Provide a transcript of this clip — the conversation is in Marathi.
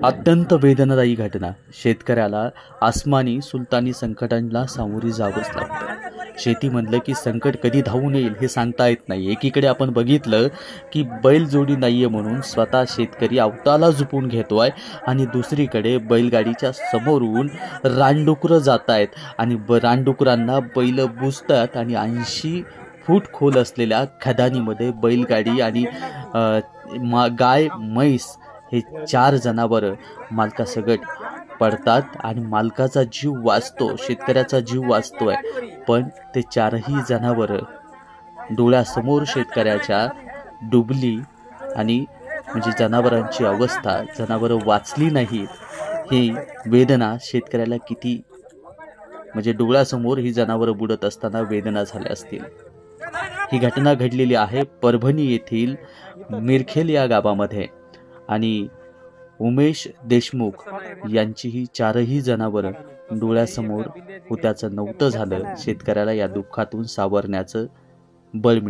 अत्यंत वेदनादायी घटना. शेतकऱ्याला आसमानी सुलतानी संकटांना सामोरी जावंच लागतं. शेती म्हणलं की संकट कधी धावून येईल हे सांगता येत नाही. एकीकडे आपण बघितलं की बैलजोडी नाहीये म्हणून स्वतः शेतकरी अवताला झुपून घेतोय आणि दुसरीकडे बैलगाडीच्या समोरून रानडुकरं जात आहेत आणि रानडुकरांना बैल बुजतात आणि 80 फूट खोल असलेल्या खदानीमध्ये बैलगाडी आणि गाय म्हैस हे 4 जनावरं मालकासकट पडतात आणि मालकाचा जीव वाचतो, शेतकऱ्याचा जीव वाचतोय. पण ते 4ही जनावरं डोळ्यासमोर शेतकऱ्याच्या डुबली आणि म्हणजे जनावरांची अवस्था, जनावरं वाचली नाहीत, ही वेदना शेतकऱ्याला किती म्हणजे डोळ्यासमोर ही जनावरं बुडत असताना वेदना झाल्या असतील. ही घटना घडलेली आहे परभणी येथील मिरखेल या गावामध्ये आणि उमेश देशमुख यांची ही 4ही जनावरं डोळ्यासमोर होत्याचं नव्हतं झालं. शेतकऱ्याला या दुःखातून सावरण्याचं बळ मिळालं.